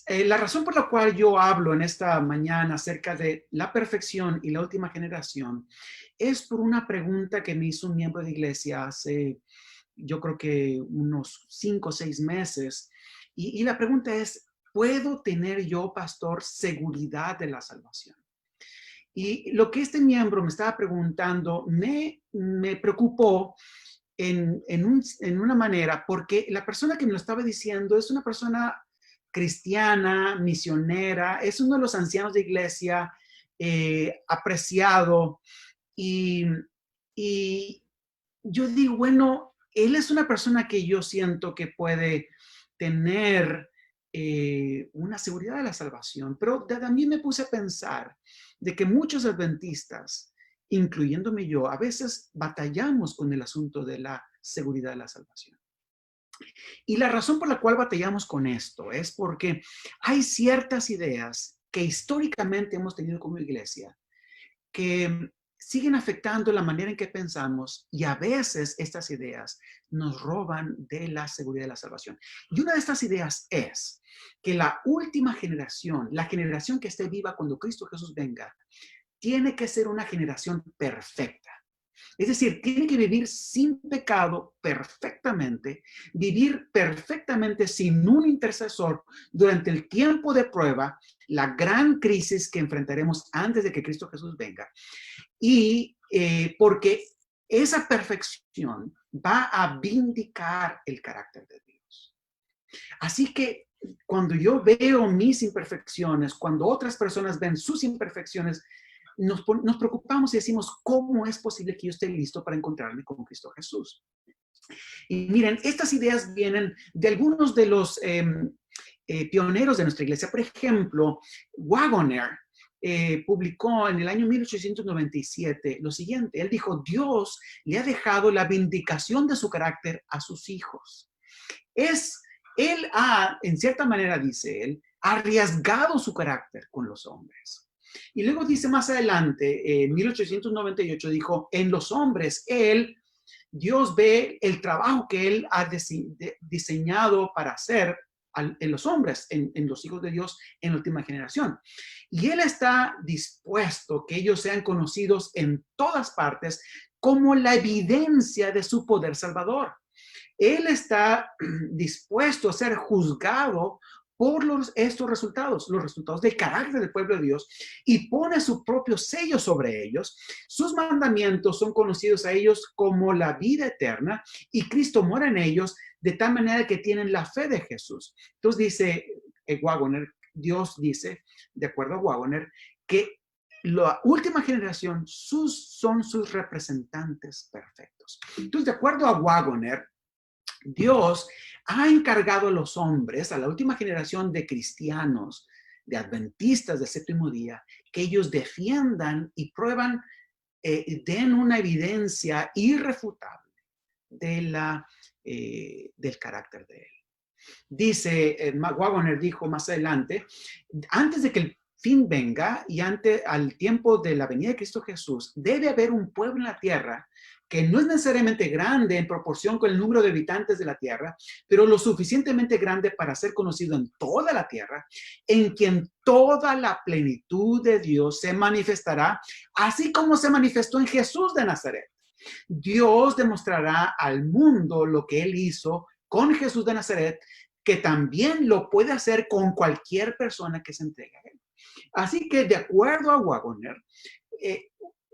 La razón por la cual yo hablo en esta mañana acerca de la perfección y la última generación es por una pregunta que me hizo un miembro de iglesia hace, yo creo que unos 5 o 6 meses. Y la pregunta es, ¿puedo tener yo, pastor, seguridad de la salvación? Y lo que este miembro me estaba preguntando me preocupó en una manera, porque la persona que me lo estaba diciendo es una persona cristiana, misionera, es uno de los ancianos de iglesia, apreciado, y, y yo digo, bueno, él es una persona que yo siento que puede tener una seguridad de la salvación, pero también me puse a pensar de que muchos adventistas, incluyéndome yo, a veces batallamos con el asunto de la seguridad de la salvación. Y la razón por la cual batallamos con esto es porque hay ciertas ideas que históricamente hemos tenido como iglesia que siguen afectando la manera en que pensamos, y a veces estas ideas nos roban de la seguridad de la salvación. Y una de estas ideas es que la última generación, la generación que esté viva cuando Cristo Jesús venga, tiene que ser una generación perfecta. Es decir, tiene que vivir sin pecado perfectamente, vivir perfectamente sin un intercesor durante el tiempo de prueba, la gran crisis que enfrentaremos antes de que Cristo Jesús venga. Y porque esa perfección va a vindicar el carácter de Dios. Así que cuando yo veo mis imperfecciones, cuando otras personas ven sus imperfecciones, nos preocupamos y decimos, ¿cómo es posible que yo esté listo para encontrarme con Cristo Jesús? Y miren, estas ideas vienen de algunos de los pioneros de nuestra iglesia. Por ejemplo, Wagoner publicó en el año 1897 lo siguiente. Él dijo, Dios le ha dejado la vindicación de su carácter a sus hijos. Él ha, en cierta manera, dice él, arriesgado su carácter con los hombres. Y luego dice más adelante, en 1898, dijo, en los hombres, Dios ve el trabajo que Él ha diseñado para hacer en los hombres, en los hijos de Dios en la última generación. Y Él está dispuesto que ellos sean conocidos en todas partes como la evidencia de su poder salvador. Él está dispuesto a ser juzgado por estos resultados, los resultados del carácter del pueblo de Dios, y pone su propio sello sobre ellos. Sus mandamientos son conocidos a ellos como la vida eterna, y Cristo mora en ellos de tal manera que tienen la fe de Jesús. Entonces dice Wagoner, Dios dice, de acuerdo a Wagoner, que la última generación son sus representantes perfectos. Entonces, de acuerdo a Wagoner, Dios ha encargado a los hombres, a la última generación de cristianos, de adventistas del séptimo día, que ellos defiendan y prueban, den una evidencia irrefutable del carácter de él. Dice, Wagoner dijo más adelante, antes de que el fin venga y al tiempo de la venida de Cristo Jesús, debe haber un pueblo en la tierra que no es necesariamente grande en proporción con el número de habitantes de la tierra, pero lo suficientemente grande para ser conocido en toda la tierra, en quien toda la plenitud de Dios se manifestará, así como se manifestó en Jesús de Nazaret. Dios demostrará al mundo lo que Él hizo con Jesús de Nazaret, que también lo puede hacer con cualquier persona que se entregue a Él. Así que, de acuerdo a Wagoner,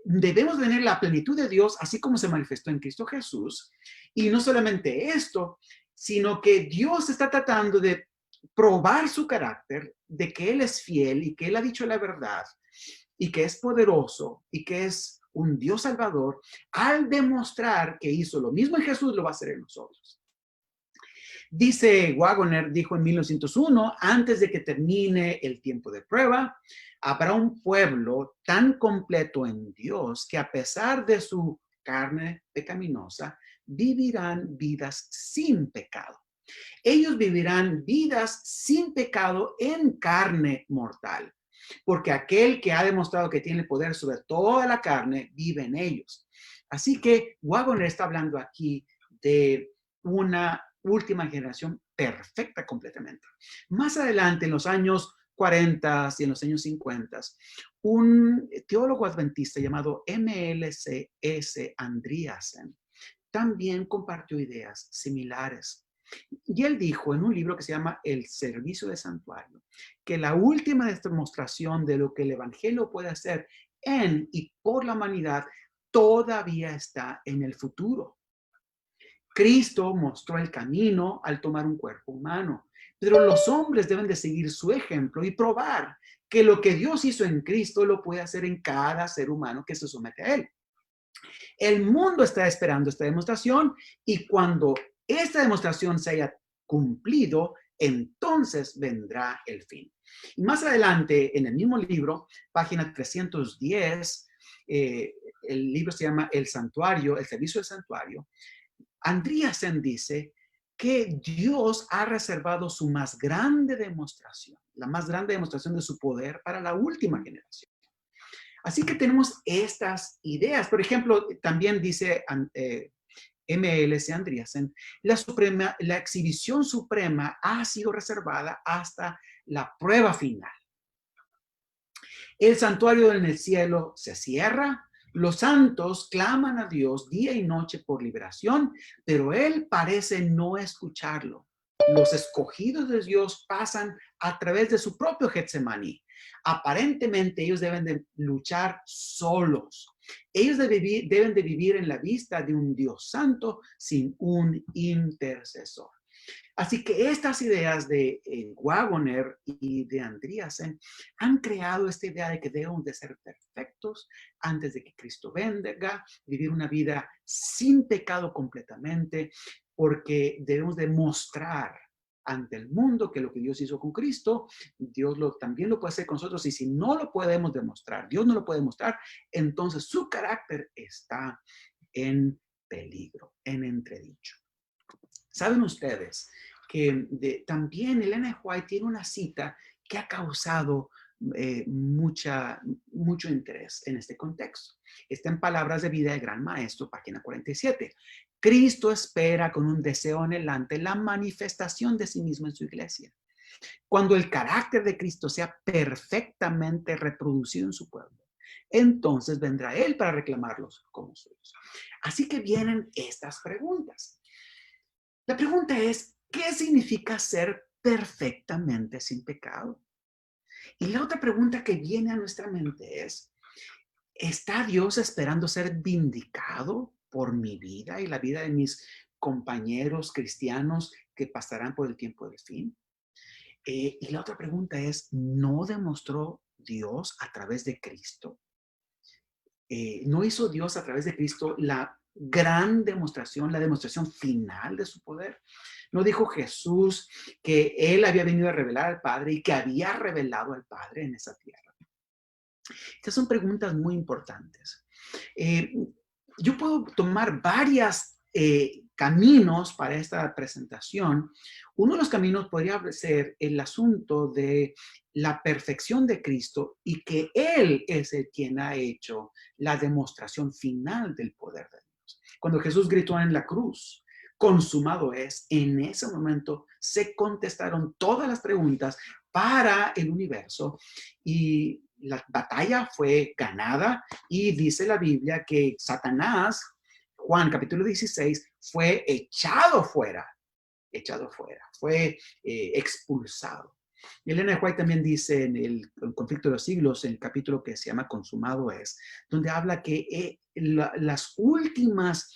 debemos tener la plenitud de Dios así como se manifestó en Cristo Jesús. Y no solamente esto, sino que Dios está tratando de probar su carácter, de que Él es fiel y que Él ha dicho la verdad y que es poderoso y que es un Dios salvador, al demostrar que hizo lo mismo en Jesús, lo va a hacer en nosotros. Dice Wagoner, dijo en 1901, antes de que termine el tiempo de prueba, habrá un pueblo tan completo en Dios que a pesar de su carne pecaminosa, vivirán vidas sin pecado. Ellos vivirán vidas sin pecado en carne mortal, porque aquel que ha demostrado que tiene poder sobre toda la carne vive en ellos. Así que Wagoner está hablando aquí de última generación perfecta completamente. Más adelante, en los años 40 y en los años 50, un teólogo adventista llamado M.L.C.S. Andreasen también compartió ideas similares. Y él dijo en un libro que se llama El Servicio de Santuario, que la última demostración de lo que el Evangelio puede hacer en y por la humanidad todavía está en el futuro. Cristo mostró el camino al tomar un cuerpo humano, pero los hombres deben de seguir su ejemplo y probar que lo que Dios hizo en Cristo lo puede hacer en cada ser humano que se somete a él. El mundo está esperando esta demostración y cuando esta demostración se haya cumplido, entonces vendrá el fin. Y más adelante, en el mismo libro, página 310, el libro se llama El Santuario, el Servicio del Santuario. Andreasen dice que Dios ha reservado su más grande demostración, la más grande demostración de su poder para la última generación. Así que tenemos estas ideas. Por ejemplo, también dice M.L.C. Andreasen, la exhibición suprema ha sido reservada hasta la prueba final. El santuario en el cielo se cierra, los santos claman a Dios día y noche por liberación, pero Él parece no escucharlo. Los escogidos de Dios pasan a través de su propio Getsemaní. Aparentemente ellos deben de luchar solos. Ellos deben de vivir en la vista de un Dios santo sin un intercesor. Así que estas ideas de Waggoner y de Andreasen han creado esta idea de que debemos de ser perfectos antes de que Cristo venga, vivir una vida sin pecado completamente, porque debemos de mostrar ante el mundo que lo que Dios hizo con Cristo, Dios también lo puede hacer con nosotros, y si no lo podemos demostrar, Dios no lo puede demostrar, entonces su carácter está en peligro, en entredicho. ¿Saben ustedes que también Ellen White tiene una cita que ha causado mucho interés en este contexto? Está en Palabras de Vida del Gran Maestro, página 47. Cristo espera con un deseo anhelante la manifestación de sí mismo en su iglesia. Cuando el carácter de Cristo sea perfectamente reproducido en su pueblo, entonces vendrá Él para reclamarlos como suyos. Así que vienen estas preguntas. La pregunta es, ¿qué significa ser perfectamente sin pecado? Y la otra pregunta que viene a nuestra mente es, ¿está Dios esperando ser vindicado por mi vida y la vida de mis compañeros cristianos que pasarán por el tiempo del fin? Y la otra pregunta es, ¿no demostró Dios a través de Cristo? ¿No hizo Dios a través de Cristo la gran demostración, la demostración final de su poder? ¿No dijo Jesús que Él había venido a revelar al Padre y que había revelado al Padre en esa tierra? Estas son preguntas muy importantes. Yo puedo tomar varios caminos para esta presentación. Uno de los caminos podría ser el asunto de la perfección de Cristo y que Él es el quien ha hecho la demostración final del poder de Dios. Cuando Jesús gritó en la cruz, consumado es, en ese momento se contestaron todas las preguntas para el universo y la batalla fue ganada y dice la Biblia que Satanás, Juan capítulo 16, fue echado fuera, fue expulsado. Ellen White también dice en el conflicto de los siglos, en el capítulo que se llama Consumado es, donde habla que las últimas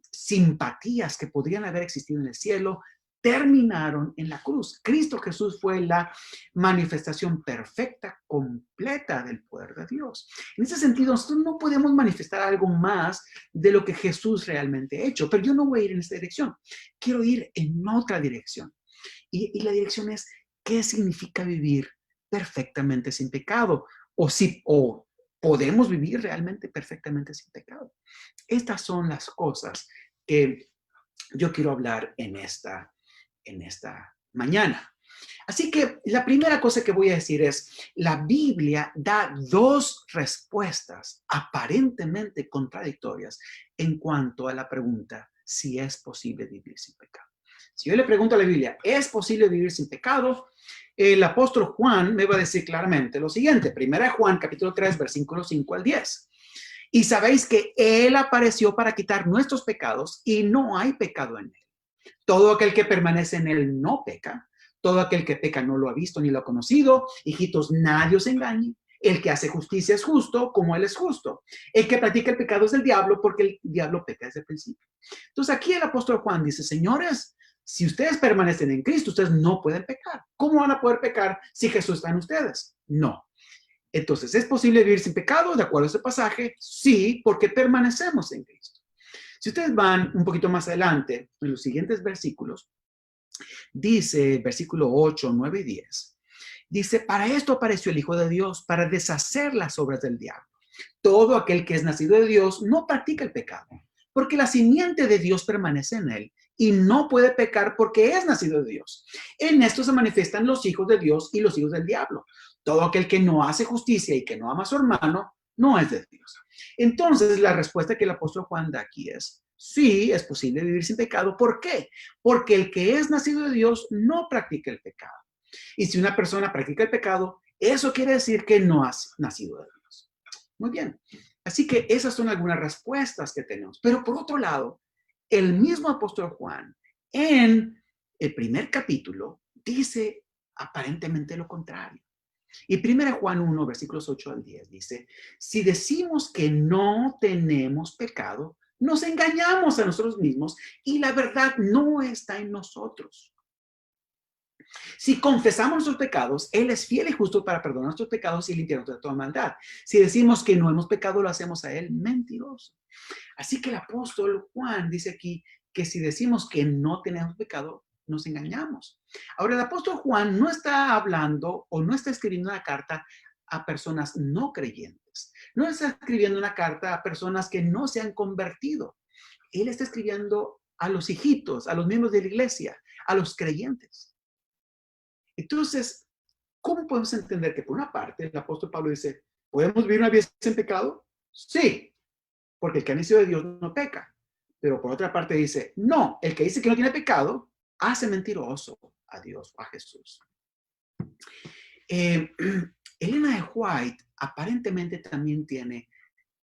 simpatías que podrían haber existido en el cielo terminaron en la cruz. Cristo Jesús fue la manifestación perfecta, completa del poder de Dios. En ese sentido, nosotros no podemos manifestar algo más de lo que Jesús realmente ha hecho, pero yo no voy a ir en esta dirección. Quiero ir en otra dirección. Y la dirección es, ¿qué significa vivir perfectamente sin pecado? O podemos vivir realmente perfectamente sin pecado. Estas son las cosas que yo quiero hablar en esta mañana. Así que la primera cosa que voy a decir es, la Biblia da dos respuestas aparentemente contradictorias en cuanto a la pregunta, si es posible vivir sin pecado. Si yo le pregunto a la Biblia, ¿es posible vivir sin pecado? El apóstol Juan me va a decir claramente lo siguiente, 1 Juan capítulo 3, versículos 5 al 10. Y sabéis que Él apareció para quitar nuestros pecados y no hay pecado en Él. Todo aquel que permanece en Él no peca. Todo aquel que peca no lo ha visto ni lo ha conocido. Hijitos, nadie os engañe. El que hace justicia es justo como Él es justo. El que practica el pecado es del diablo porque el diablo peca desde el principio. Entonces aquí el apóstol Juan dice, señores, si ustedes permanecen en Cristo, ustedes no pueden pecar. ¿Cómo van a poder pecar si Jesús está en ustedes? No. Entonces, ¿es posible vivir sin pecado? De acuerdo a este pasaje, sí, porque permanecemos en Cristo. Si ustedes van un poquito más adelante, en los siguientes versículos, dice, versículo 8, 9 y 10, dice, para esto apareció el Hijo de Dios, para deshacer las obras del diablo. Todo aquel que es nacido de Dios no practica el pecado, porque la simiente de Dios permanece en él y no puede pecar porque es nacido de Dios. En esto se manifiestan los hijos de Dios y los hijos del diablo. Todo aquel que no hace justicia y que no ama a su hermano no es de Dios. Entonces, la respuesta que el apóstol Juan da aquí es, sí, es posible vivir sin pecado. ¿Por qué? Porque el que es nacido de Dios no practica el pecado. Y si una persona practica el pecado, eso quiere decir que no ha nacido de Dios. Muy bien. Así que esas son algunas respuestas que tenemos. Pero por otro lado, el mismo apóstol Juan, en el primer capítulo, dice aparentemente lo contrario. Y 1 Juan 1, versículos 8 al 10, dice, si decimos que no tenemos pecado, nos engañamos a nosotros mismos y la verdad no está en nosotros. Si confesamos nuestros pecados, Él es fiel y justo para perdonar nuestros pecados y limpiarnos de toda maldad. Si decimos que no hemos pecado, lo hacemos a Él mentiroso. Así que el apóstol Juan dice aquí que si decimos que no tenemos pecado, nos engañamos. Ahora, el apóstol Juan no está hablando o no está escribiendo una carta a personas no creyentes. No está escribiendo una carta a personas que no se han convertido. Él está escribiendo a los hijitos, a los miembros de la iglesia, a los creyentes. Entonces, ¿cómo podemos entender que por una parte el apóstol Pablo dice, ¿podemos vivir una vida sin pecado? Sí, porque el que ha nacido de Dios no peca. Pero por otra parte dice, no, el que dice que no tiene pecado, hace mentiroso a Dios o a Jesús. Elena de White aparentemente también tiene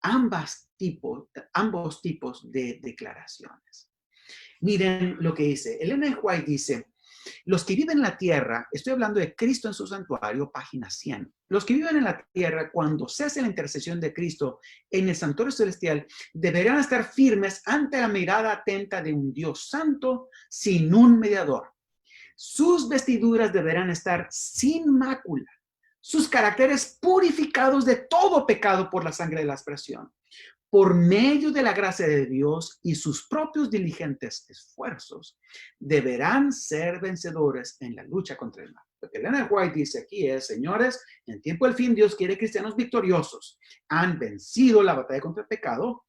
ambos tipos de declaraciones. Miren lo que dice. Elena de White dice, los que viven en la tierra, estoy hablando de Cristo en su santuario, página 100. Los que viven en la tierra, cuando cese la intercesión de Cristo en el santuario celestial, deberán estar firmes ante la mirada atenta de un Dios santo sin un mediador. Sus vestiduras deberán estar sin mácula, sus caracteres purificados de todo pecado por la sangre de la aspersión. Por medio de la gracia de Dios y sus propios diligentes esfuerzos, deberán ser vencedores en la lucha contra el mal. Lo que Elena White dice aquí es, señores, en tiempo del fin Dios quiere cristianos victoriosos. Han vencido la batalla contra el pecado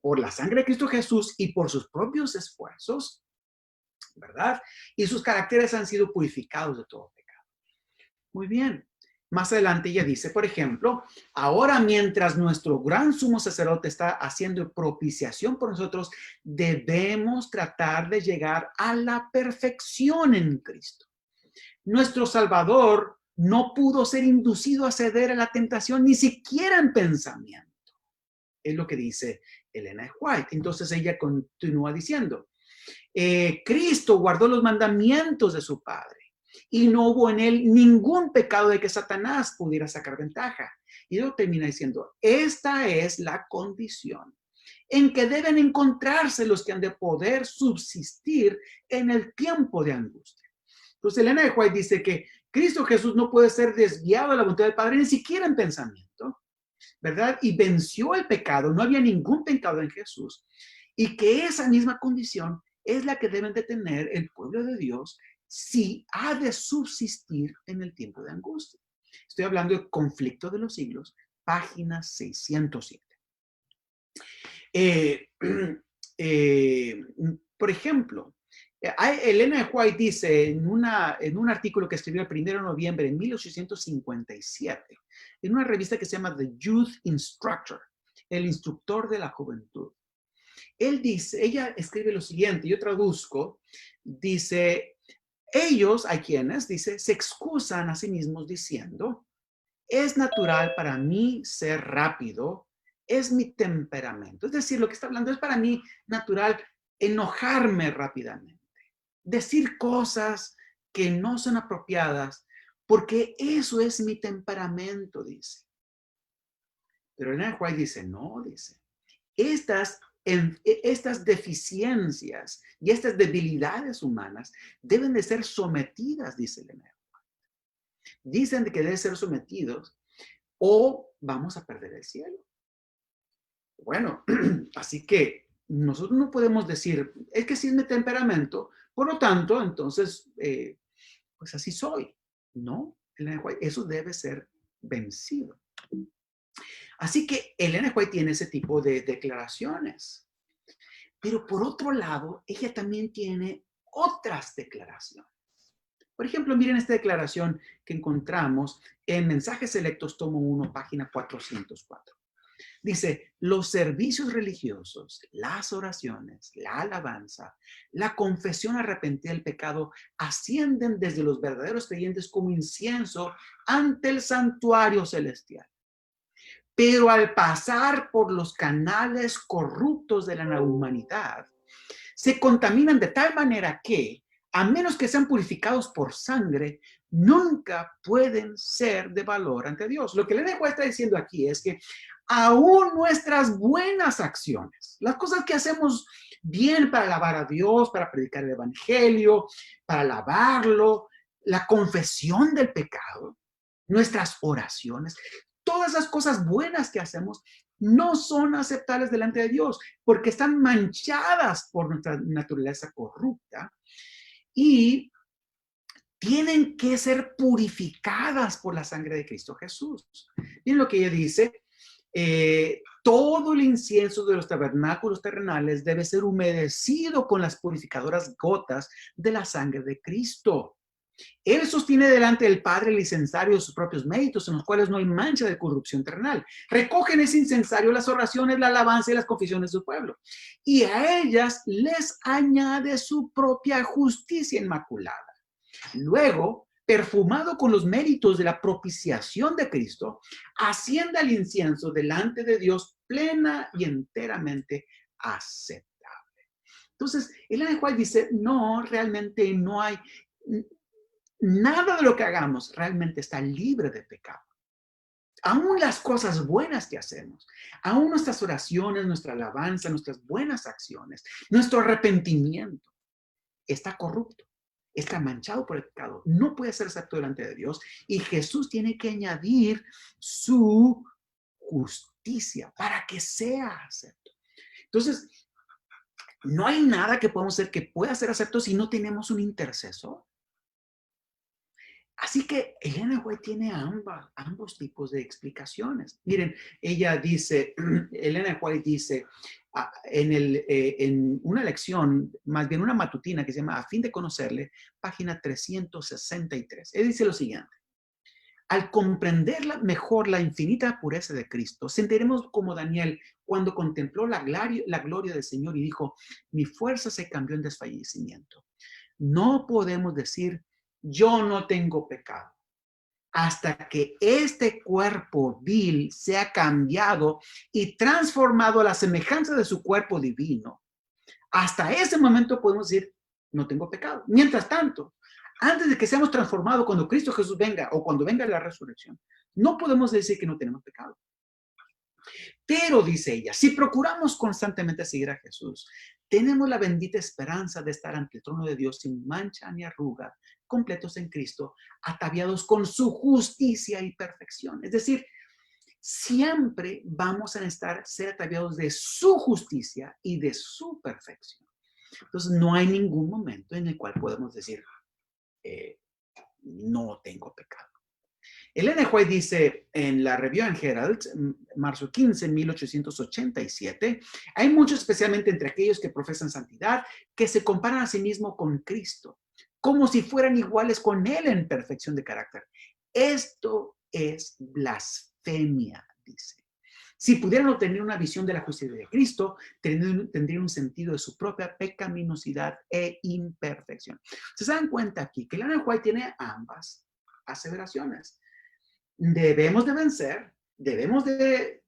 por la sangre de Cristo Jesús y por sus propios esfuerzos, ¿verdad? Y sus caracteres han sido purificados de todo pecado. Muy bien. Más adelante ella dice, por ejemplo, ahora mientras nuestro gran sumo sacerdote está haciendo propiciación por nosotros, debemos tratar de llegar a la perfección en Cristo. Nuestro Salvador no pudo ser inducido a ceder a la tentación ni siquiera en pensamiento. Es lo que dice Elena White. Entonces ella continúa diciendo, Cristo guardó los mandamientos de su Padre y no hubo en él ningún pecado de que Satanás pudiera sacar ventaja. Y luego termina diciendo, esta es la condición en que deben encontrarse los que han de poder subsistir en el tiempo de angustia. Entonces Elena de White dice que Cristo Jesús no puede ser desviado de la voluntad del Padre ni siquiera en pensamiento, ¿verdad? Y venció el pecado, no había ningún pecado en Jesús. Y que esa misma condición es la que deben de tener el pueblo de Dios si ha de subsistir en el tiempo de angustia. Estoy hablando de Conflicto de los Siglos, página 607. Por ejemplo, Elena White dice en un artículo que escribió el 1 de noviembre de 1857, en una revista que se llama The Youth Instructor, el instructor de la juventud. ella escribe lo siguiente, yo traduzco, dice, ellos, hay quienes, dice, se excusan a sí mismos diciendo, es natural para mí ser rápido, es mi temperamento. Es decir, lo que está hablando es para mí natural enojarme rápidamente, decir cosas que no son apropiadas, porque eso es mi temperamento, dice. Pero Ellen White dice, no, dice, estas deficiencias y estas debilidades humanas deben de ser sometidas, dice Ellen White. Dicen que deben ser sometidos o vamos a perder el cielo. Bueno, así que nosotros no podemos decir, es que sí es mi temperamento, por lo tanto, entonces, pues así soy. No, Ellen White, eso debe ser vencido. Así que Ellen White tiene ese tipo de declaraciones. Pero por otro lado, ella también tiene otras declaraciones. Por ejemplo, miren esta declaración que encontramos en Mensajes Selectos, tomo 1, página 404. Dice, los servicios religiosos, las oraciones, la alabanza, la confesión arrepentida del pecado ascienden desde los verdaderos creyentes como incienso ante el santuario celestial. Pero al pasar por los canales corruptos de la humanidad, se contaminan de tal manera que, a menos que sean purificados por sangre, nunca pueden ser de valor ante Dios. Lo que Ellen White está diciendo aquí es que aún nuestras buenas acciones, las cosas que hacemos bien para alabar a Dios, para predicar el evangelio, para alabarlo, la confesión del pecado, nuestras oraciones, todas las cosas buenas que hacemos no son aceptables delante de Dios porque están manchadas por nuestra naturaleza corrupta y tienen que ser purificadas por la sangre de Cristo Jesús. Miren lo que ella dice, todo el incienso de los tabernáculos terrenales debe ser humedecido con las purificadoras gotas de la sangre de Cristo. Él sostiene delante del Padre el incensario de sus propios méritos, en los cuales no hay mancha de corrupción terrenal. Recogen ese incensario las oraciones, la alabanza y las confesiones de su pueblo. Y a ellas les añade su propia justicia inmaculada. Luego, perfumado con los méritos de la propiciación de Cristo, asciende al incienso delante de Dios plena y enteramente aceptable. Entonces, Ellen White dice, no, realmente no hay, nada de lo que hagamos realmente está libre de pecado. Aún las cosas buenas que hacemos, aún nuestras oraciones, nuestra alabanza, nuestras buenas acciones, nuestro arrepentimiento está corrupto, está manchado por el pecado, no puede ser aceptado delante de Dios y Jesús tiene que añadir su justicia para que sea acepto. Entonces, no hay nada que podamos hacer que pueda ser acepto si no tenemos un intercesor. Así que Ellen White tiene ambos tipos de explicaciones. Miren, ella dice, Ellen White dice en una lección, más bien una matutina que se llama A fin de conocerle, página 363. Él dice lo siguiente. Al comprender mejor la infinita pureza de Cristo, sentiremos como Daniel cuando contempló la gloria del Señor y dijo, mi fuerza se cambió en desfallecimiento. No podemos decir, yo no tengo pecado, hasta que este cuerpo vil sea cambiado y transformado a la semejanza de su cuerpo divino. Hasta ese momento podemos decir, no tengo pecado. Mientras tanto, antes de que seamos transformados, cuando Cristo Jesús venga o cuando venga la resurrección, no podemos decir que no tenemos pecado. Pero, dice ella, si procuramos constantemente seguir a Jesús, tenemos la bendita esperanza de estar ante el trono de Dios sin mancha ni arruga, completos en Cristo, ataviados con su justicia y perfección. Es decir, siempre vamos a ser ataviados de su justicia y de su perfección. Entonces, no hay ningún momento en el cual podemos decir, no tengo pecado. Ellen White dice en la Review and Herald, marzo 15, 1887, hay muchos, especialmente entre aquellos que profesan santidad, que se comparan a sí mismos con Cristo, como si fueran iguales con Él en perfección de carácter. Esto es blasfemia, dice. Si pudieran obtener una visión de la justicia de Cristo, tendrían un sentido de su propia pecaminosidad e imperfección. ¿Se dan cuenta aquí que Ellen White tiene ambas aseveraciones? Debemos de vencer, debemos de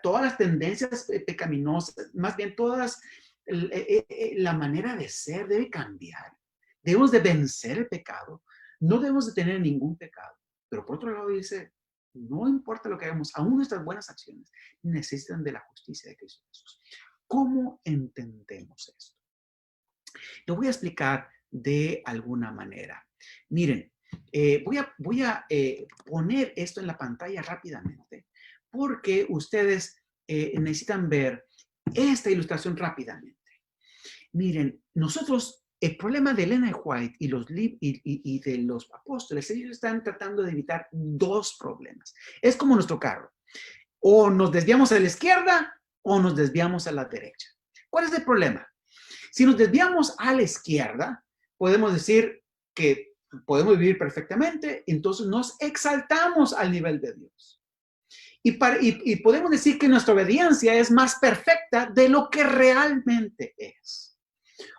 todas las tendencias pecaminosas, más bien todas, la manera de ser debe cambiar. Debemos de vencer el pecado, no debemos de tener ningún pecado. Pero por otro lado dice, no importa lo que hagamos, aún nuestras buenas acciones necesitan de la justicia de Cristo Jesús. ¿Cómo entendemos esto? Lo voy a explicar de alguna manera. Miren, voy a poner esto en la pantalla rápidamente porque ustedes necesitan ver esta ilustración rápidamente. Miren, nosotros, el problema de Ellen White y de los apóstoles, ellos están tratando de evitar dos problemas. Es como nuestro carro. O nos desviamos a la izquierda o nos desviamos a la derecha. ¿Cuál es el problema? Si nos desviamos a la izquierda, podemos decir que podemos vivir perfectamente, entonces nos exaltamos al nivel de Dios. Y podemos decir que nuestra obediencia es más perfecta de lo que realmente es.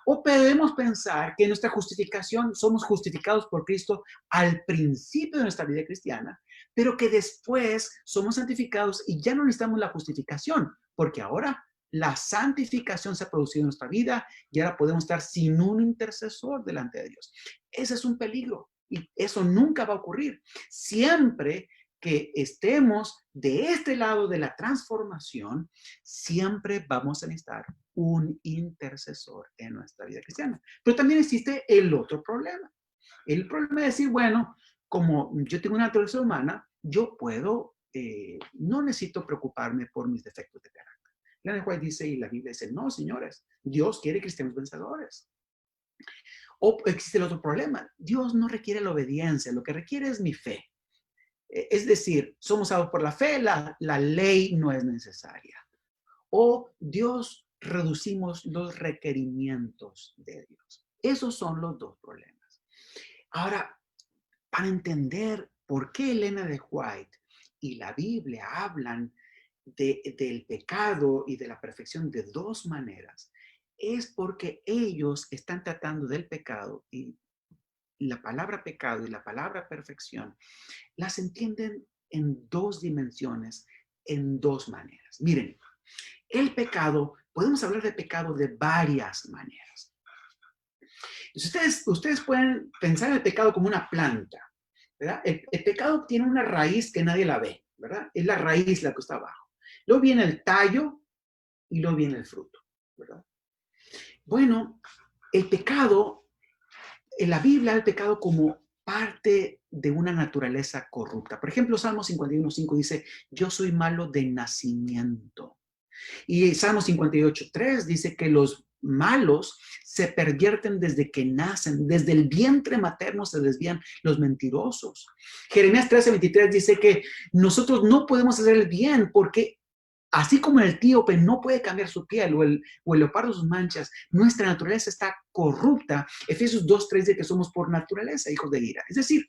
O podemos pensar que en nuestra justificación somos justificados por Cristo al principio de nuestra vida cristiana, pero que después somos santificados y ya no necesitamos la justificación, porque ahora la santificación se ha producido en nuestra vida y ahora podemos estar sin un intercesor delante de Dios. Ese es un peligro y eso nunca va a ocurrir. Siempre que estemos de este lado de la transformación, siempre vamos a necesitar un intercesor en nuestra vida cristiana. Pero también existe el otro problema. El problema es decir, bueno, como yo tengo una naturaleza humana, yo puedo, no necesito preocuparme por mis defectos de carácter. Ellen White dice, y la Biblia dice, no, señores, Dios quiere cristianos vencedores. O existe el otro problema. Dios no requiere la obediencia, lo que requiere es mi fe. Es decir, somos salvos por la fe, la ley no es necesaria. O Dios reducimos los requerimientos de Dios. Esos son los dos problemas. Ahora, para entender por qué Elena de White y la Biblia hablan del pecado y de la perfección de dos maneras, es porque ellos están tratando del pecado y la palabra pecado y la palabra perfección las entienden en dos dimensiones, en dos maneras. Miren, el pecado, podemos hablar de pecado de varias maneras. Ustedes pueden pensar en el pecado como una planta, ¿verdad? El pecado tiene una raíz que nadie la ve, ¿verdad? Es la raíz la que está abajo. Luego viene el tallo y luego viene el fruto, ¿verdad? Bueno, el pecado, en la Biblia, el pecado como parte de una naturaleza corrupta. Por ejemplo, Salmo 51:5 dice, yo soy malo de nacimiento. Y Salmo 58:3 dice que los malos se pervierten desde que nacen, desde el vientre materno se desvían los mentirosos. Jeremías 13:23 dice que nosotros no podemos hacer el bien porque así como el etíope no puede cambiar su piel o el leopardo sus manchas, nuestra naturaleza está corrupta. Efesios 2:3 dice que somos por naturaleza hijos de ira. Es decir,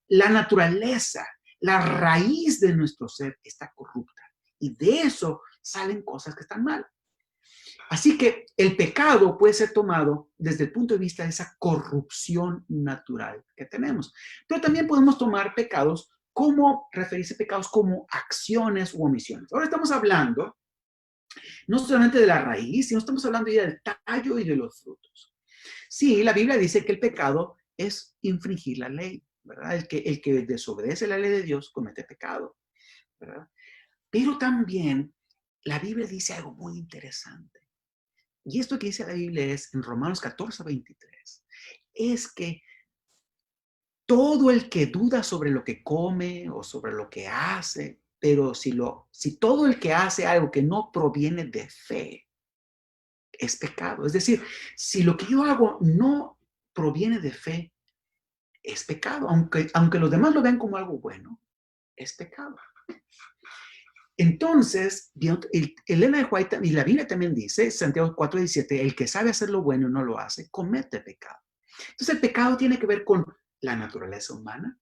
la naturaleza, la raíz de nuestro ser está corrupta. Y de eso salen cosas que están mal. Así que el pecado puede ser tomado desde el punto de vista de esa corrupción natural que tenemos. Pero también podemos tomar pecados como, referirse a pecados como acciones u omisiones. Ahora estamos hablando no solamente de la raíz, sino estamos hablando ya del tallo y de los frutos. Sí, la Biblia dice que el pecado es infringir la ley, ¿verdad? El que desobedece la ley de Dios comete pecado, ¿verdad? Pero también la Biblia dice algo muy interesante. Y esto que dice la Biblia es en Romanos 14:23, es que todo el que duda sobre lo que come o sobre lo que hace, pero si todo el que hace algo que no proviene de fe es pecado. Es decir, si lo que yo hago no proviene de fe, es pecado. Aunque los demás lo vean como algo bueno, es pecado. Entonces, Elena de White y la Biblia también dice, Santiago 4:17, el que sabe hacer lo bueno y no lo hace, comete pecado. Entonces, el pecado tiene que ver con la naturaleza humana,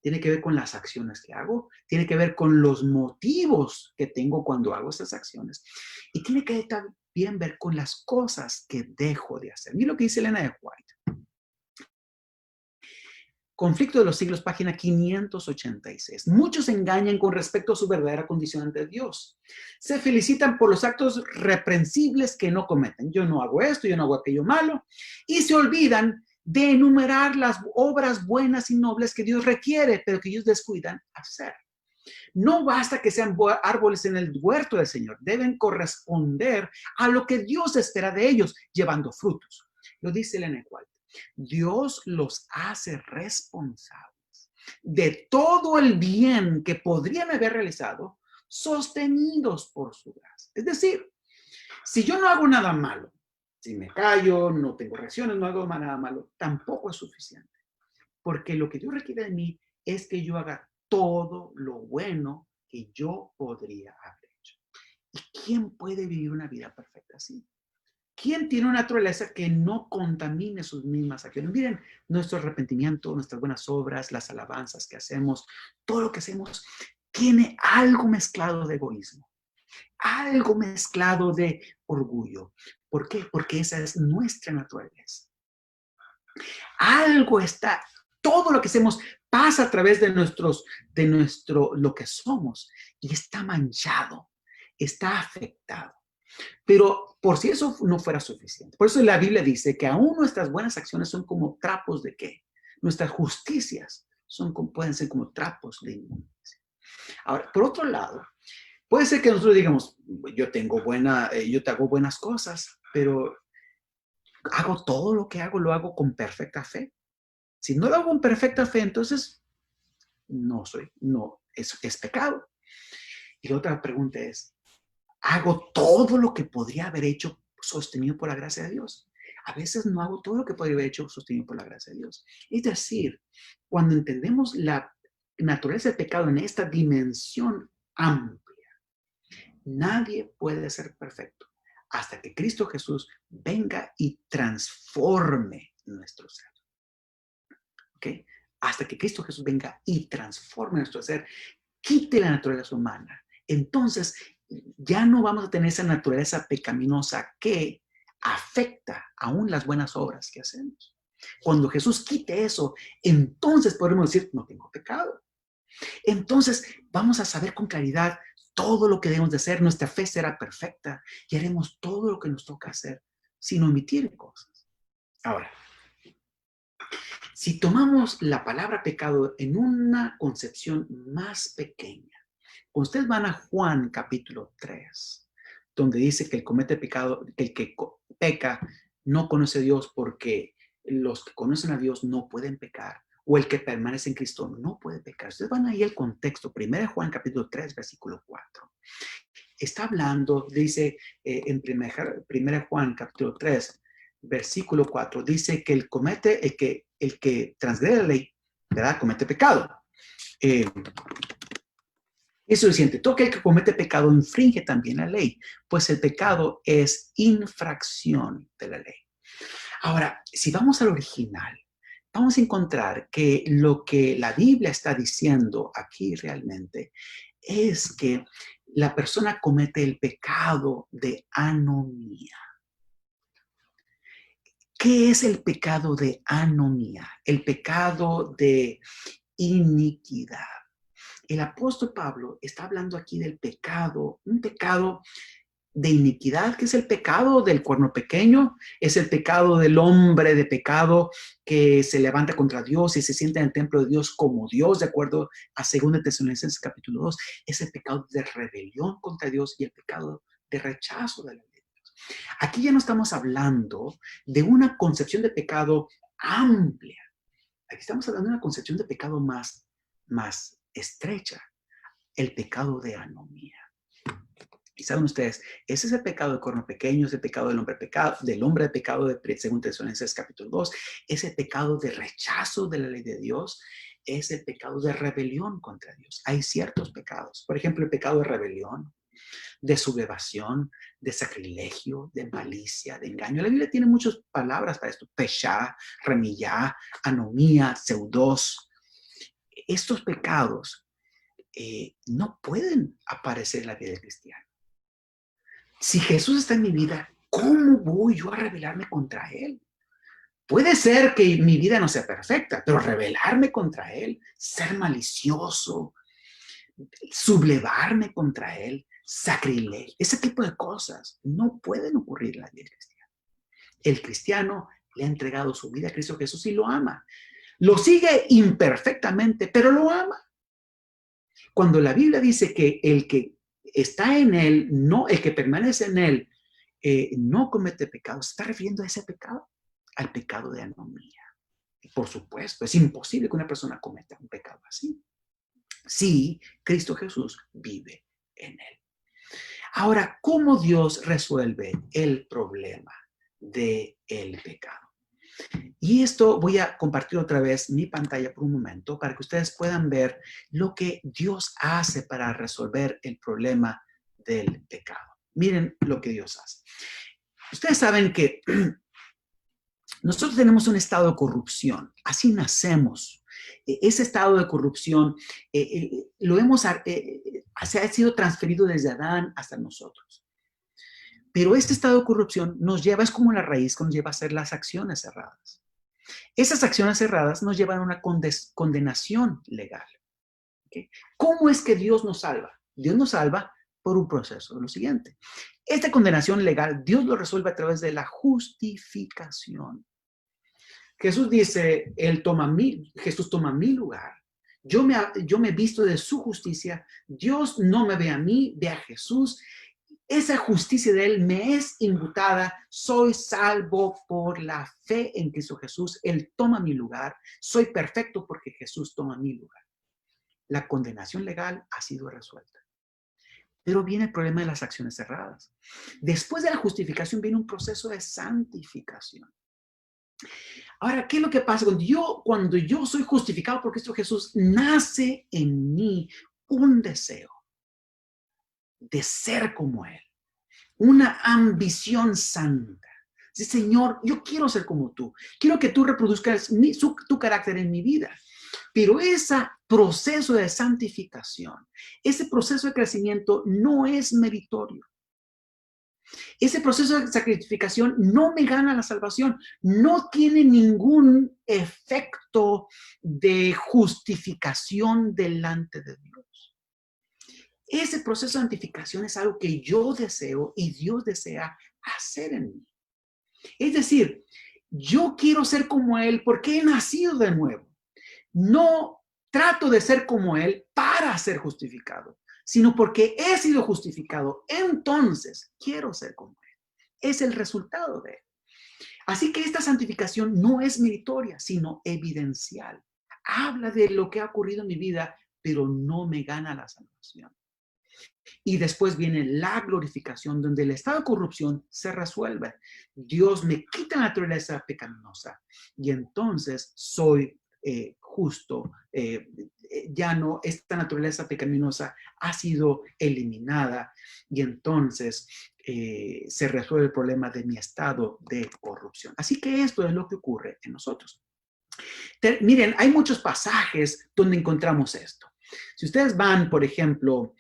tiene que ver con las acciones que hago, tiene que ver con los motivos que tengo cuando hago esas acciones y tiene que también ver con las cosas que dejo de hacer. Mira lo que dice Elena de White. Conflicto de los siglos, página 586. Muchos se engañan con respecto a su verdadera condición ante Dios. Se felicitan por los actos reprensibles que no cometen. Yo no hago esto, yo no hago aquello malo. Y se olvidan de enumerar las obras buenas y nobles que Dios requiere, pero que ellos descuidan hacer. No basta que sean árboles en el huerto del Señor. Deben corresponder a lo que Dios espera de ellos, llevando frutos. Lo dice Elena White. Dios los hace responsables de todo el bien que podrían haber realizado, sostenidos por su gracia. Es decir, si yo no hago nada malo, si me callo, no tengo reacciones, no hago nada malo, tampoco es suficiente. Porque lo que Dios requiere de mí es que yo haga todo lo bueno que yo podría haber hecho. ¿Y quién puede vivir una vida perfecta así? ¿Quién tiene una naturaleza que no contamine sus mismas acciones? Miren, nuestro arrepentimiento, nuestras buenas obras, las alabanzas que hacemos, todo lo que hacemos tiene algo mezclado de egoísmo, algo mezclado de orgullo. ¿Por qué? Porque esa es nuestra naturaleza. Algo está, todo lo que hacemos pasa a través de lo que somos y está manchado, está afectado. Pero por si eso no fuera suficiente, por eso la Biblia dice que aún nuestras buenas acciones son como trapos de ¿qué? Nuestras justicias pueden ser como trapos de inmundicia. Ahora, por otro lado, puede ser que nosotros digamos, yo te hago buenas cosas, pero hago todo lo que hago, lo hago con perfecta fe. Si no lo hago con perfecta fe, entonces es pecado. Y la otra pregunta es, ¿hago todo lo que podría haber hecho sostenido por la gracia de Dios? A veces no hago todo lo que podría haber hecho sostenido por la gracia de Dios. Es decir, cuando entendemos la naturaleza del pecado en esta dimensión amplia, nadie puede ser perfecto hasta que Cristo Jesús venga y transforme nuestro ser. ¿Ok? Hasta que Cristo Jesús venga y transforme nuestro ser, quite la naturaleza humana. Entonces, ya no vamos a tener esa naturaleza pecaminosa que afecta aún las buenas obras que hacemos. Cuando Jesús quite eso, entonces podremos decir, no tengo pecado. Entonces, vamos a saber con claridad todo lo que debemos de hacer. Nuestra fe será perfecta y haremos todo lo que nos toca hacer sin omitir cosas. Ahora, si tomamos la palabra pecado en una concepción más pequeña, ustedes van a Juan capítulo 3, donde dice que el que peca no conoce a Dios porque los que conocen a Dios no pueden pecar, o el que permanece en Cristo no puede pecar. Ustedes van ahí al contexto, 1 Juan capítulo 3, versículo 4. Está hablando, dice en 1 Juan capítulo 3, versículo 4, dice que el que transgrede la ley, ¿verdad? Comete pecado. Es suficiente. Todo aquel que comete pecado infringe también la ley, pues el pecado es infracción de la ley. Ahora, si vamos al original, vamos a encontrar que lo que la Biblia está diciendo aquí realmente es que la persona comete el pecado de anomía. ¿Qué es el pecado de anomía? El pecado de iniquidad. El apóstol Pablo está hablando aquí del pecado, un pecado de iniquidad, que es el pecado del cuerno pequeño, es el pecado del hombre de pecado que se levanta contra Dios y se sienta en el templo de Dios como Dios, de acuerdo a 2 Tesalonicenses capítulo 2, es el pecado de rebelión contra Dios y el pecado de rechazo de la ley de Dios. Aquí ya no estamos hablando de una concepción de pecado amplia, aquí estamos hablando de una concepción de pecado más estrecha, el pecado de anomía. Y saben ustedes, ese es el pecado del cuerno pequeño, ese pecado del hombre de pecado de 2 Tesalonicenses capítulo 2, ese pecado de rechazo de la ley de Dios, es el pecado de rebelión contra Dios. Hay ciertos pecados, por ejemplo, el pecado de rebelión, de sublevación, de sacrilegio, de malicia, de engaño. La Biblia tiene muchas palabras para esto: peshá, remillá, anomía, pseudos. estos pecados no pueden aparecer en la vida del cristiano. Si Jesús está en mi vida, ¿cómo voy yo a rebelarme contra Él? Puede ser que mi vida no sea perfecta, pero rebelarme contra Él, ser malicioso, sublevarme contra Él, sacrilegio, ese tipo de cosas no pueden ocurrir en la vida cristiana. El cristiano le ha entregado su vida a Cristo Jesús y lo ama. Lo sigue imperfectamente, pero lo ama. Cuando la Biblia dice que el que está en Él, no, el que permanece en Él, no comete pecado, se está refiriendo a ese pecado, al pecado de anomía. Y por supuesto, es imposible que una persona cometa un pecado así. Sí, Cristo Jesús vive en Él. Ahora, ¿cómo Dios resuelve el problema del pecado? Y esto voy a compartir otra vez mi pantalla por un momento para que ustedes puedan ver lo que Dios hace para resolver el problema del pecado. Miren lo que Dios hace. Ustedes saben que nosotros tenemos un estado de corrupción, así nacemos. Ese estado de corrupción se ha sido transferido desde Adán hasta nosotros. Pero este estado de corrupción nos lleva, es como la raíz que nos lleva a hacer las acciones erradas. Esas acciones erradas nos llevan a una condenación legal. ¿Okay? ¿Cómo es que Dios nos salva? Dios nos salva por un proceso de lo siguiente. Esta condenación legal, Dios lo resuelve a través de la justificación. Jesús dice, Jesús toma mi lugar. Yo me visto de su justicia. Dios no me ve a mí, ve a Jesús. Esa justicia de Él me es imputada. Soy salvo por la fe en Cristo Jesús. Él toma mi lugar. Soy perfecto porque Jesús toma mi lugar. La condenación legal ha sido resuelta. Pero viene el problema de las acciones erradas. Después de la justificación viene un proceso de santificación. Ahora, ¿qué es lo que pasa? Cuando yo soy justificado por Cristo Jesús, nace en mí un deseo de ser como Él, una ambición santa. Sí, Señor, yo quiero ser como tú. Quiero que tú reproduzcas tu carácter en mi vida. Pero ese proceso de santificación, ese proceso de crecimiento no es meritorio. Ese proceso de sacrificación no me gana la salvación, no tiene ningún efecto de justificación delante de Dios. Ese proceso de santificación es algo que yo deseo y Dios desea hacer en mí. Es decir, yo quiero ser como Él porque he nacido de nuevo. No trato de ser como Él para ser justificado, sino porque he sido justificado. Entonces, quiero ser como Él. Es el resultado de Él. Así que esta santificación no es meritoria, sino evidencial. Habla de lo que ha ocurrido en mi vida, pero no me gana la salvación. Y después viene la glorificación, donde el estado de corrupción se resuelve. Dios me quita la naturaleza pecaminosa y entonces soy justo. Ya no, esta naturaleza pecaminosa ha sido eliminada y entonces se resuelve el problema de mi estado de corrupción. Así que esto es lo que ocurre en nosotros. Miren, hay muchos pasajes donde encontramos esto. Si ustedes van, por ejemplo,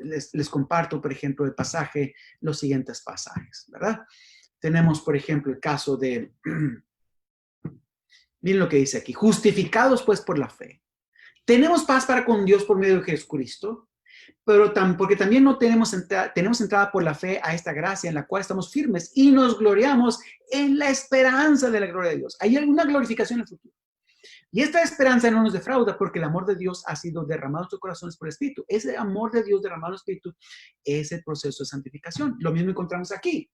les comparto, por ejemplo, el pasaje, los siguientes pasajes, ¿verdad? Tenemos, por ejemplo, el caso de, miren lo que dice aquí, justificados pues por la fe. Tenemos paz para con Dios por medio de Jesucristo, pero porque también no tenemos entrada por la fe a esta gracia en la cual estamos firmes y nos gloriamos en la esperanza de la gloria de Dios. Hay alguna glorificación en el futuro. Y esta esperanza no nos defrauda porque el amor de Dios ha sido derramado en sus corazones por el Espíritu. Ese amor de Dios derramado en el Espíritu es el proceso de santificación. Lo mismo encontramos aquí.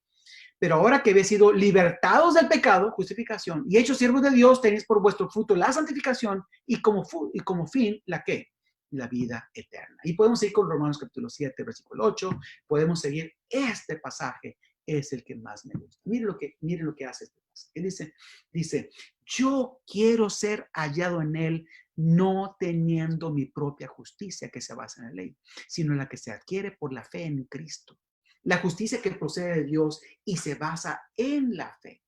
Pero ahora que habéis sido libertados del pecado, justificación, y hechos siervos de Dios, tenéis por vuestro fruto la santificación y como fin, ¿la qué? La vida eterna. Y podemos ir con Romanos capítulo 7, versículo 8. Podemos seguir. Este pasaje es el que más me gusta. Miren lo que hace este pasaje. Él dice, yo quiero ser hallado en Él, no teniendo mi propia justicia que se basa en la ley, sino en la que se adquiere por la fe en Cristo. La justicia que procede de Dios y se basa en la fe.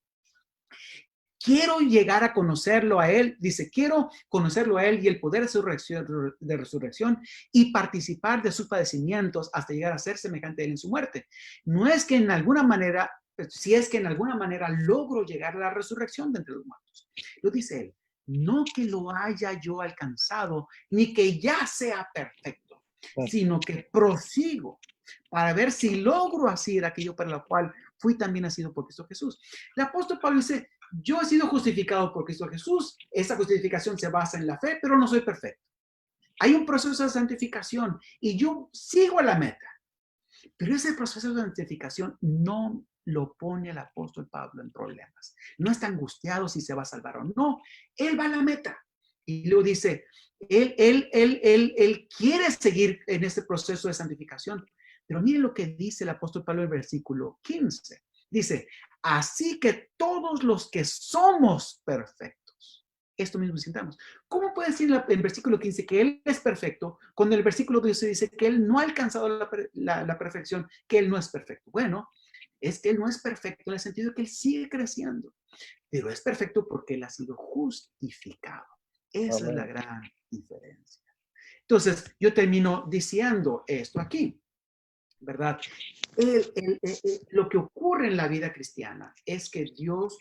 quiero llegar a conocerlo a Él. Dice, quiero conocerlo a Él y el poder de resurrección y participar de sus padecimientos hasta llegar a ser semejante a Él en su muerte. No es que en alguna manera, si es que en alguna manera logro llegar a la resurrección de entre los muertos. Lo dice Él, no que lo haya yo alcanzado, ni que ya sea perfecto, sino que prosigo para ver si logro hacer aquello para lo cual fui también nacido por Cristo Jesús. El apóstol Pablo dice, yo he sido justificado por Cristo Jesús, esa justificación se basa en la fe, pero no soy perfecto. Hay un proceso de santificación y yo sigo a la meta. Pero ese proceso de santificación no lo pone el apóstol Pablo en problemas. No está angustiado si se va a salvar o no. Él va a la meta. Y luego dice, él quiere seguir en este proceso de santificación. Pero miren lo que dice el apóstol Pablo en el versículo 15. Dice, así que todos los que somos perfectos, esto mismo sintamos. ¿Cómo puede decir en el versículo 15 que Él es perfecto cuando en el versículo 12 dice que Él no ha alcanzado la perfección, que Él no es perfecto? Bueno, es que Él no es perfecto en el sentido de que Él sigue creciendo, pero es perfecto porque Él ha sido justificado. Esa es la gran diferencia. Entonces, yo termino diciendo esto aquí, ¿verdad? Lo que ocurre en la vida cristiana es que Dios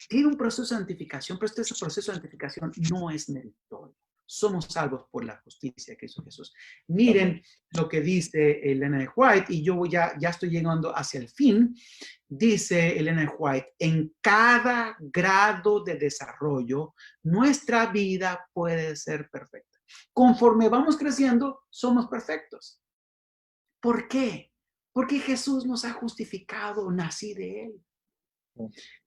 tiene un proceso de santificación, pero este proceso de santificación no es meritorio. Somos salvos por la justicia de Cristo Jesús. Miren lo que dice Elena de White, y yo ya estoy llegando hacia el fin. Dice Elena de White, en cada grado de desarrollo, nuestra vida puede ser perfecta. Conforme vamos creciendo, somos perfectos. ¿Por qué? Porque Jesús nos ha justificado, nací de Él.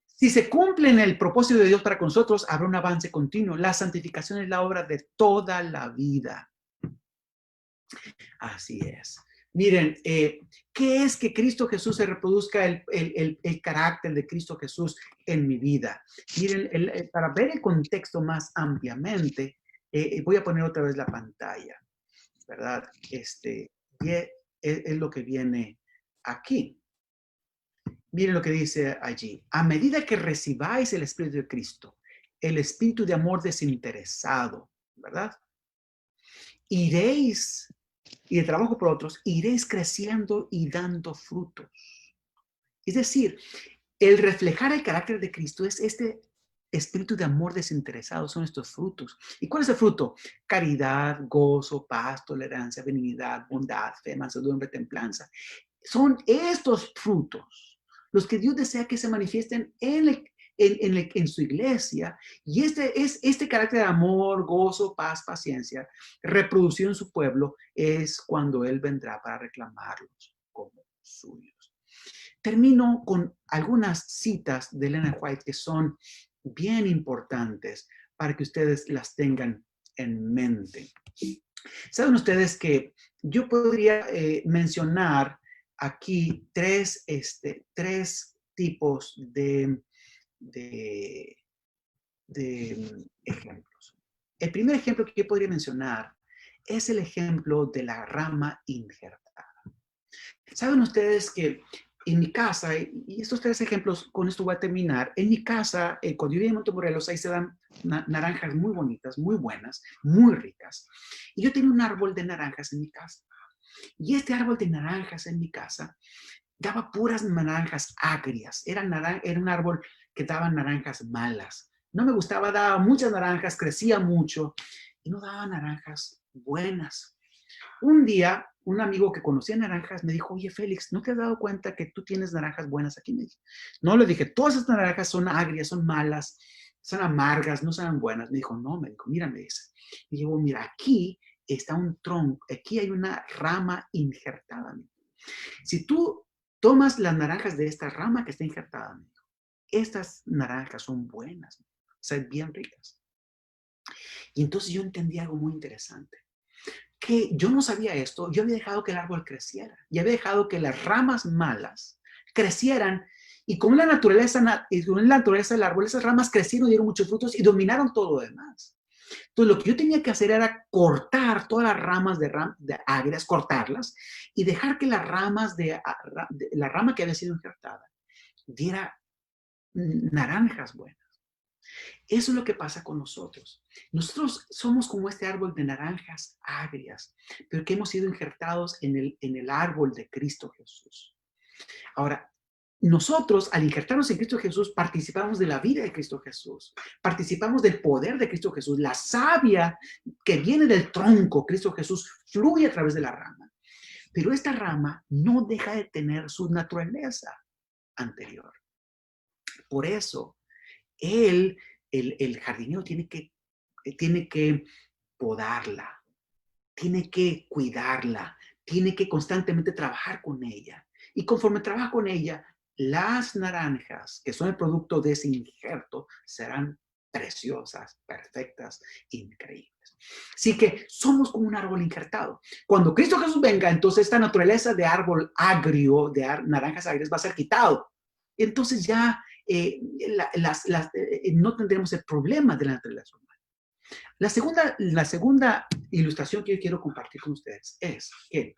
Si se cumple en el propósito de Dios para con nosotros, habrá un avance continuo. La santificación es la obra de toda la vida. Así es. Miren, ¿qué es que Cristo Jesús se reproduzca el carácter de Cristo Jesús en mi vida? Miren, para ver el contexto más ampliamente, voy a poner otra vez la pantalla, ¿verdad? Es lo que viene aquí. Miren lo que dice allí. A medida que recibáis el Espíritu de Cristo, el Espíritu de amor desinteresado, ¿verdad? Iréis, y de trabajo por otros, iréis creciendo y dando frutos. Es decir, el reflejar el carácter de Cristo es este espíritu de amor desinteresado, son estos frutos. ¿Y cuál es el fruto? Caridad, gozo, paz, tolerancia, benignidad, bondad, fe, mansedumbre, templanza. Son estos frutos los que Dios desea que se manifiesten en su iglesia. Y este carácter de amor, gozo, paz, paciencia, reproducido en su pueblo, es cuando Él vendrá para reclamarlos como suyos. Termino con algunas citas de Elena White que son bien importantes para que ustedes las tengan en mente. Saben ustedes que yo podría mencionar aquí tres tipos de ejemplos. El primer ejemplo que yo podría mencionar es el ejemplo de la rama injertada. Saben ustedes que en mi casa, y estos tres ejemplos, con esto voy a terminar, en mi casa, cuando yo vivía en Montemorelos, ahí se dan naranjas muy bonitas, muy buenas, muy ricas. Y yo tenía un árbol de naranjas en mi casa. Y este árbol de naranjas en mi casa daba puras naranjas agrias. Era un árbol que daba naranjas malas. No me gustaba, daba muchas naranjas, crecía mucho y no daba naranjas buenas. Un día, un amigo que conocía naranjas me dijo, oye, Félix, ¿no te has dado cuenta que tú tienes naranjas buenas aquí? No, le dije, todas esas naranjas son agrias, son malas, son amargas, no son buenas. Me dijo, no, me dijo, mira, me dice. Y yo, mira, aquí está un tronco, aquí hay una rama injertada. Si tú tomas las naranjas de esta rama que está injertada, estas naranjas son buenas, o sea, bien ricas. Y entonces yo entendí algo muy interesante, que yo no sabía esto, yo había dejado que el árbol creciera, y había dejado que las ramas malas crecieran, y con la naturaleza del árbol, esas ramas crecieron, dieron muchos frutos y dominaron todo lo demás. Entonces, lo que yo tenía que hacer era cortar todas las ramas de agrias, cortarlas, y dejar que las ramas de la rama que había sido injertada diera naranjas buenas. Eso es lo que pasa con nosotros. Nosotros somos como este árbol de naranjas agrias, pero que hemos sido injertados en el árbol de Cristo Jesús. Ahora, nosotros, al injertarnos en Cristo Jesús, participamos de la vida de Cristo Jesús, participamos del poder de Cristo Jesús. La savia que viene del tronco, Cristo Jesús, fluye a través de la rama. Pero esta rama no deja de tener su naturaleza anterior. Por eso, el jardinero tiene que podarla, tiene que cuidarla, tiene que constantemente trabajar con ella. Y conforme trabaja con ella, las naranjas, que son el producto de ese injerto, serán preciosas, perfectas, increíbles. Así que somos como un árbol injertado. Cuando Cristo Jesús venga, entonces esta naturaleza de árbol agrio, de naranjas agrias, va a ser quitado. Entonces ya no tendremos el problema de la naturaleza humana. La segunda ilustración que yo quiero compartir con ustedes es que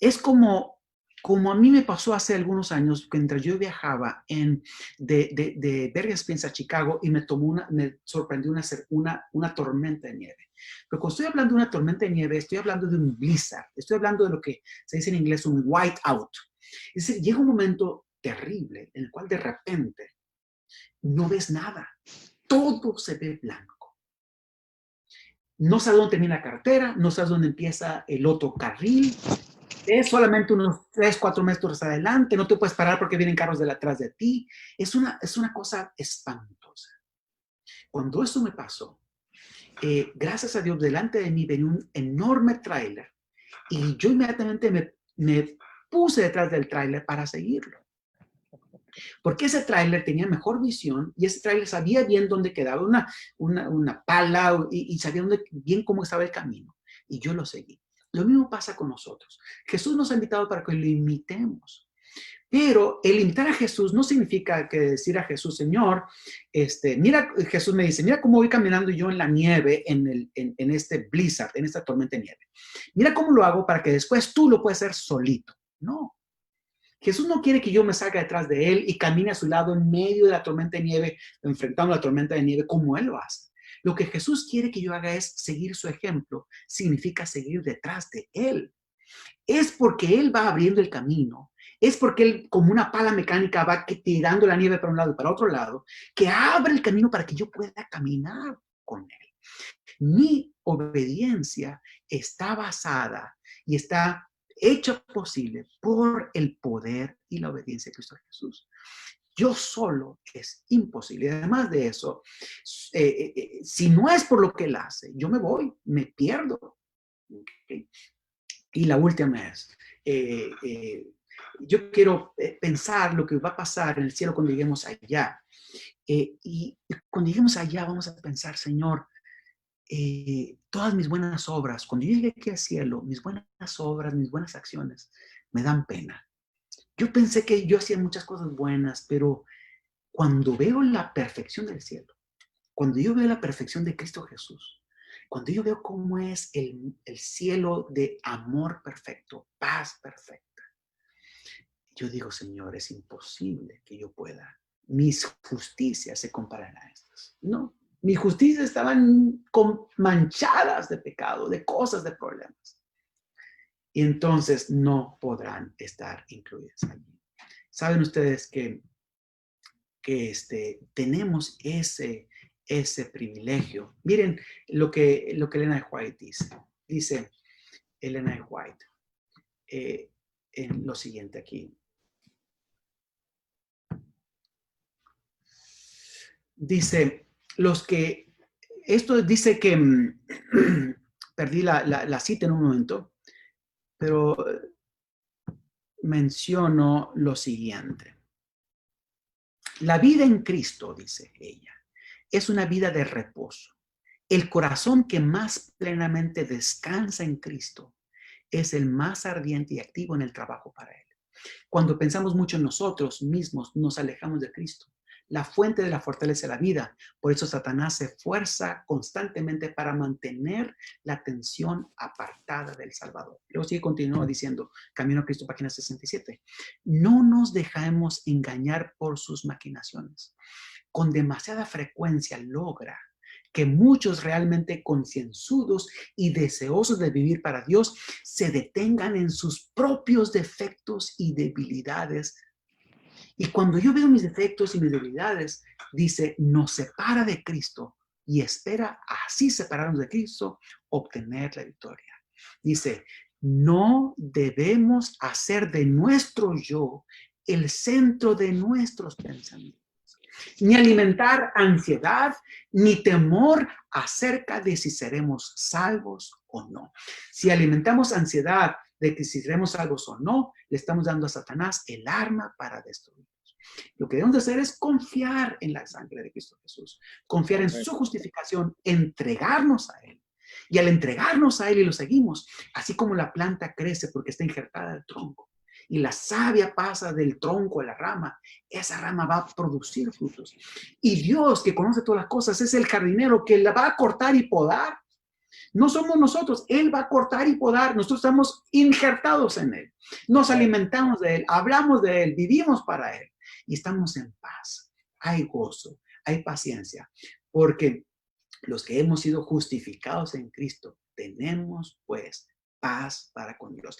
es como a mí me pasó hace algunos años, mientras yo viajaba de Bergen Springs a Chicago y me sorprendió una tormenta de nieve. Pero cuando estoy hablando de una tormenta de nieve, estoy hablando de un blizzard, estoy hablando de lo que se dice en inglés un whiteout. Es decir, llega un momento terrible en el cual de repente no ves nada, todo se ve blanco. No sabes dónde termina la carretera, no sabes dónde empieza el otro carril, es solamente unos 3, 4 metros adelante, no te puedes parar porque vienen carros de atrás de ti. Es una cosa espantosa. Cuando eso me pasó, gracias a Dios, delante de mí venía un enorme tráiler y yo inmediatamente me puse detrás del tráiler para seguirlo. Porque ese tráiler tenía mejor visión y ese tráiler sabía bien dónde quedaba una pala y sabía bien cómo estaba el camino. Y yo lo seguí. Lo mismo pasa con nosotros. Jesús nos ha invitado para que lo imitemos. Pero el imitar a Jesús no significa que decir a Jesús, Señor, mira, Jesús me dice, mira cómo voy caminando yo en la nieve, en este blizzard, en esta tormenta de nieve. Mira cómo lo hago para que después tú lo puedas hacer solito. No. Jesús no quiere que yo me salga detrás de él y camine a su lado en medio de la tormenta de nieve, enfrentando la tormenta de nieve como él lo hace. Lo que Jesús quiere que yo haga es seguir su ejemplo, significa seguir detrás de él. Es porque él va abriendo el camino, es porque él como una pala mecánica va tirando la nieve para un lado y para otro lado, que abre el camino para que yo pueda caminar con él. Mi obediencia está basada y está hecha posible por el poder y la obediencia de Cristo Jesús. Yo solo es imposible. Y además de eso, si no es por lo que Él hace, yo me voy, me pierdo. ¿Okay? Y la última es, yo quiero pensar lo que va a pasar en el cielo cuando lleguemos allá. Y cuando lleguemos allá vamos a pensar, Señor, todas mis buenas obras, cuando yo llegue aquí al cielo, mis buenas obras, mis buenas acciones, me dan pena. Yo pensé que yo hacía muchas cosas buenas, pero cuando veo la perfección del cielo, cuando yo veo la perfección de Cristo Jesús, cuando yo veo cómo es el cielo de amor perfecto, paz perfecta, yo digo, Señor, es imposible que yo pueda. Mis justicias se comparan a estas. No, mis justicias estaban manchadas de pecado, de cosas, de problemas. Y entonces no podrán estar incluidas allí. Saben ustedes que tenemos ese privilegio. Miren lo que Elena de White dice. Dice Elena de White en lo siguiente aquí. Dice, esto dice que, perdí la cita en un momento, pero menciono lo siguiente. La vida en Cristo, dice ella, es una vida de reposo. El corazón que más plenamente descansa en Cristo es el más ardiente y activo en el trabajo para Él. Cuando pensamos mucho en nosotros mismos, nos alejamos de Cristo, la fuente de la fortaleza de la vida. Por eso Satanás se esfuerza constantemente para mantener la atención apartada del Salvador. Luego sigue, continúa diciendo, Camino a Cristo, página 67. No nos dejemos engañar por sus maquinaciones. con demasiada frecuencia logra que muchos realmente concienzudos y deseosos de vivir para Dios se detengan en sus propios defectos y debilidades. Y cuando yo veo mis defectos y mis debilidades, dice, nos separa de Cristo y espera así separarnos de Cristo, obtener la victoria. Dice, no debemos hacer de nuestro yo el centro de nuestros pensamientos, ni alimentar ansiedad, ni temor acerca de si seremos salvos o no. Si alimentamos ansiedad de que si seremos salvos o no, le estamos dando a Satanás el arma para destruirnos. Lo que debemos hacer es confiar en la sangre de Cristo Jesús, confiar en su justificación, entregarnos a Él. Y al entregarnos a Él y lo seguimos, así como la planta crece porque está injertada al tronco, y la savia pasa del tronco a la rama, esa rama va a producir frutos. Y Dios, que conoce todas las cosas, es el jardinero que la va a cortar y podar. No somos nosotros, Él va a cortar y podar, nosotros estamos injertados en Él. Nos alimentamos de Él, hablamos de Él, vivimos para Él y estamos en paz. Hay gozo, hay paciencia, porque los que hemos sido justificados en Cristo tenemos pues paz para con Dios.